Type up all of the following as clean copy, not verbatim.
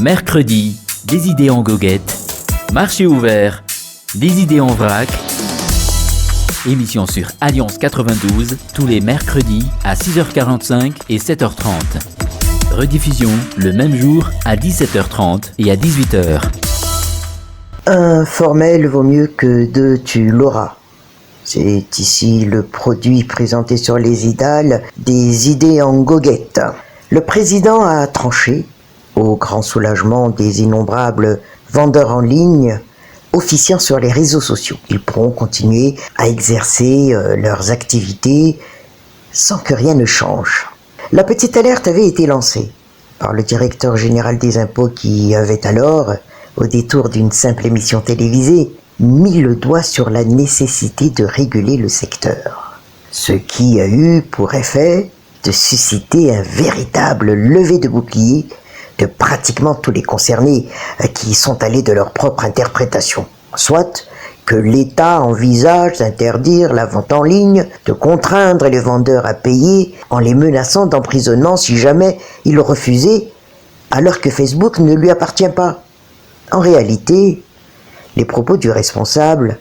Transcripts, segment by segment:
Mercredi, des idées en goguette. Marché ouvert, des idées en vrac. Émission sur Alliance 92, tous les mercredis à 6h45 et 7h30. Rediffusion le même jour à 17h30 et à 18h. Un formel vaut mieux que deux, tu l'auras. C'est ici le produit présenté sur les idales des idées en goguette. Le président a tranché, au grand soulagement des innombrables vendeurs en ligne officiant sur les réseaux sociaux. Ils pourront continuer à exercer leurs activités sans que rien ne change. La petite alerte avait été lancée par le directeur général des impôts qui avait alors, au détour d'une simple émission télévisée, mis le doigt sur la nécessité de réguler le secteur. Ce qui a eu pour effet de susciter un véritable lever de bouclier de pratiquement tous les concernés qui sont allés de leur propre interprétation. Soit que l'État envisage d'interdire la vente en ligne, de contraindre les vendeurs à payer en les menaçant d'emprisonnement si jamais ils refusaient, alors que Facebook ne lui appartient pas. En réalité, les propos du responsable,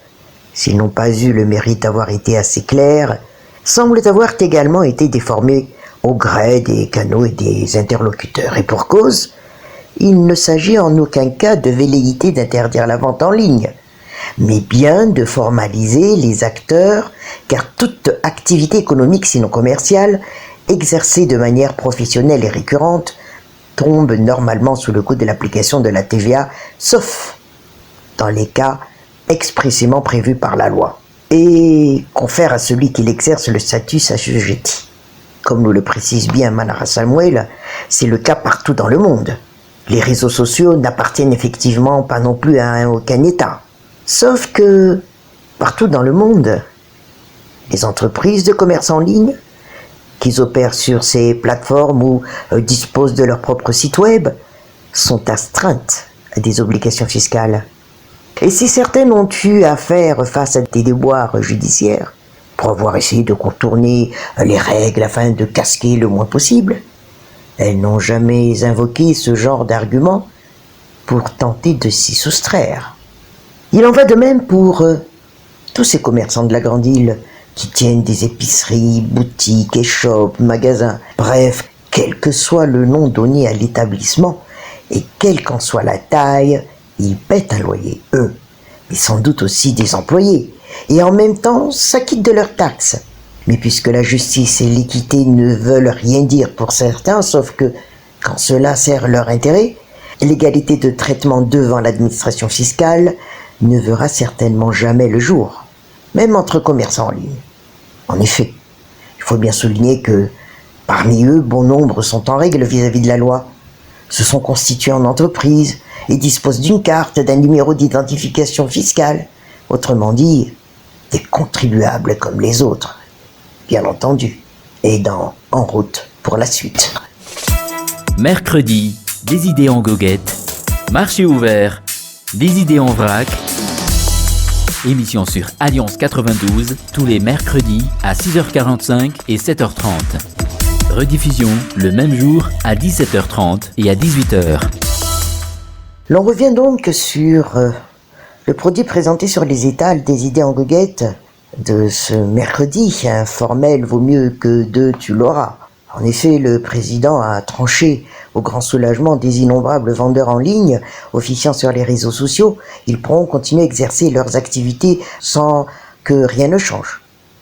s'ils n'ont pas eu le mérite d'avoir été assez clairs, semblent avoir également été déformés au gré des canaux et des interlocuteurs. Et pour cause, il ne s'agit en aucun cas de velléité d'interdire la vente en ligne, mais bien de formaliser les acteurs, car toute activité économique, sinon commerciale, exercée de manière professionnelle et récurrente, tombe normalement sous le coup de l'application de la TVA, sauf dans les cas expressément prévus par la loi, et confère à celui qui l'exerce le statut assujetti. Comme nous le précise bien Manara Samuel, c'est le cas partout dans le monde. Les réseaux sociaux n'appartiennent effectivement pas non plus à aucun État. Sauf que, partout dans le monde, les entreprises de commerce en ligne, qui opèrent sur ces plateformes ou disposent de leur propre site web, sont astreintes à des obligations fiscales. Et si certaines ont eu à faire face à des déboires judiciaires, pour avoir essayé de contourner les règles afin de casquer le moins possible, elles n'ont jamais invoqué ce genre d'argument pour tenter de s'y soustraire. Il en va de même pour tous ces commerçants de la Grande Île qui tiennent des épiceries, boutiques, échoppes, magasins, bref, quel que soit le nom donné à l'établissement et quelle qu'en soit la taille, ils paient un loyer, eux, mais sans doute aussi des employés, et en même temps s'acquittent de leurs taxes. Mais puisque la justice et l'équité ne veulent rien dire pour certains, sauf que, quand cela sert leur intérêt, l'égalité de traitement devant l'administration fiscale ne verra certainement jamais le jour, même entre commerçants en ligne. En effet, il faut bien souligner que, parmi eux, bon nombre sont en règle vis-à-vis de la loi, se sont constitués en entreprise et disposent d'une carte, d'un numéro d'identification fiscale, autrement dit, des contribuables comme les autres, bien entendu, et en route pour la suite. Mercredi, des idées en goguette. Marché ouvert, des idées en vrac. Émission sur Alliance 92, tous les mercredis à 6h45 et 7h30. Rediffusion le même jour à 17h30 et à 18h. L'on revient donc sur le produit présenté sur les étals des idées en goguette de ce mercredi. Un formel vaut mieux que deux, tu l'auras. En effet, le président a tranché au grand soulagement des innombrables vendeurs en ligne officiant sur les réseaux sociaux. Ils pourront continuer à exercer leurs activités sans que rien ne change.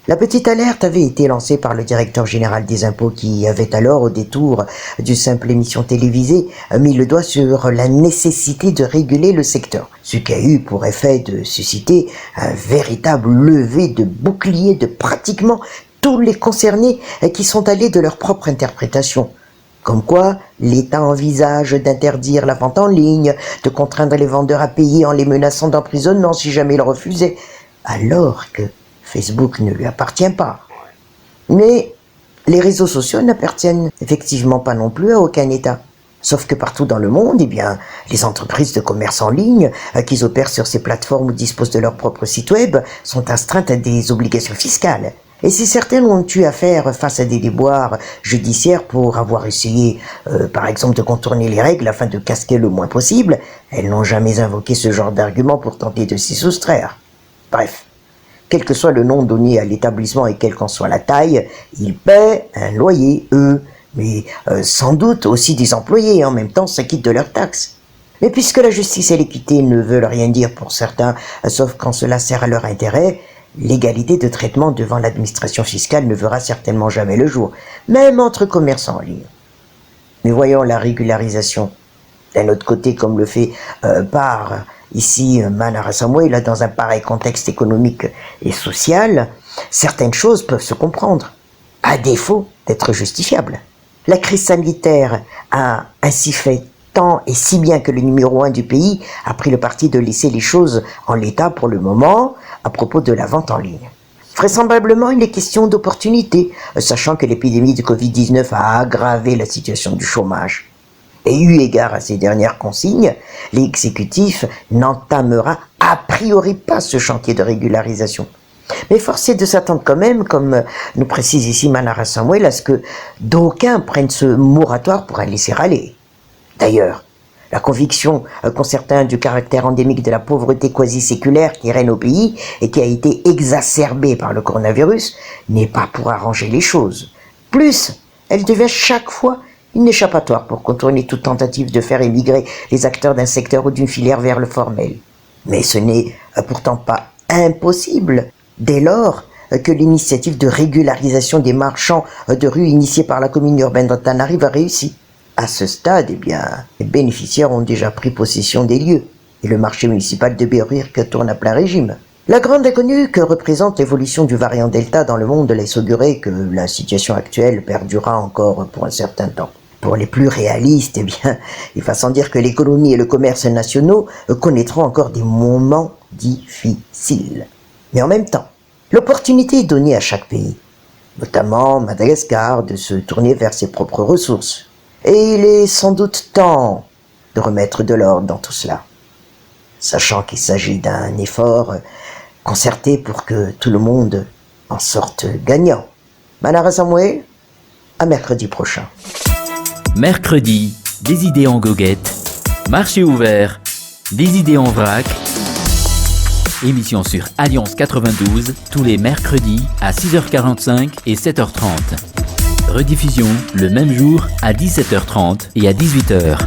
La petite alerte avait été lancée par le directeur général des impôts qui avait alors, au détour d'une simple émission télévisée, mis le doigt sur la nécessité de réguler le secteur, ce qui a eu pour effet de susciter un véritable lever de bouclier de pratiquement tous les concernés qui sont allés de leur propre interprétation. Comme quoi, l'État envisage d'interdire la vente en ligne, de contraindre les vendeurs à payer en les menaçant d'emprisonnement si jamais ils refusaient, alors que Facebook ne lui appartient pas. Mais les réseaux sociaux n'appartiennent effectivement pas non plus à aucun État. Sauf que partout dans le monde, les entreprises de commerce en ligne qui opèrent sur ces plateformes ou disposent de leur propre site web sont astreintes à des obligations fiscales. Et si certaines ont eu à faire face à des déboires judiciaires pour avoir essayé, par exemple, de contourner les règles afin de casquer le moins possible, elles n'ont jamais invoqué ce genre d'argument pour tenter de s'y soustraire. Bref, quel que soit le nom donné à l'établissement et quelle qu'en soit la taille, ils paient un loyer, eux, mais sans doute aussi des employés et en même temps s'acquittent de leurs taxes. Mais puisque la justice et l'équité ne veulent rien dire pour certains, sauf quand cela sert à leur intérêt, l'égalité de traitement devant l'administration fiscale ne verra certainement jamais le jour, même entre commerçants en ligne. Mais voyons la régularisation. D'un autre côté, comme le fait par ici Manara Samuel, dans un pareil contexte économique et social, certaines choses peuvent se comprendre, à défaut d'être justifiables. La crise sanitaire a ainsi fait tant et si bien que le numéro 1 du pays a pris le parti de laisser les choses en l'état pour le moment à propos de la vente en ligne. Vraisemblablement, il est question d'opportunité, sachant que l'épidémie de Covid-19 a aggravé la situation du chômage. Et eu égard à ces dernières consignes, l'exécutif n'entamera a priori pas ce chantier de régularisation. Mais force est de s'attendre quand même, comme nous précise ici Manara Samuel, à ce que d'aucuns prennent ce moratoire pour un laisser-aller. D'ailleurs, la conviction qu'ont certains du caractère endémique de la pauvreté quasi-séculaire qui règne au pays et qui a été exacerbée par le coronavirus n'est pas pour arranger les choses. Plus, elle devient chaque fois une échappatoire pour contourner toute tentative de faire émigrer les acteurs d'un secteur ou d'une filière vers le formel. Mais ce n'est pourtant pas impossible dès lors que l'initiative de régularisation des marchands de rue initiée par la commune urbaine d'Antananarive a réussi. À ce stade, les bénéficiaires ont déjà pris possession des lieux et le marché municipal de Beurrierk tourne à plein régime. La grande inconnue que représente l'évolution du variant Delta dans le monde laisse augurer que la situation actuelle perdurera encore pour un certain temps. Pour les plus réalistes, il va sans dire que l'économie et le commerce nationaux connaîtront encore des moments difficiles. Mais en même temps, l'opportunité est donnée à chaque pays, notamment Madagascar, de se tourner vers ses propres ressources. Et il est sans doute temps de remettre de l'ordre dans tout cela, sachant qu'il s'agit d'un effort concerté pour que tout le monde en sorte gagnant. Manara Samuel, à mercredi prochain. Mercredi, des idées en goguette, marché ouvert, des idées en vrac. Émission sur Alliance 92, tous les mercredis à 6h45 et 7h30. Rediffusion le même jour à 17h30 et à 18h.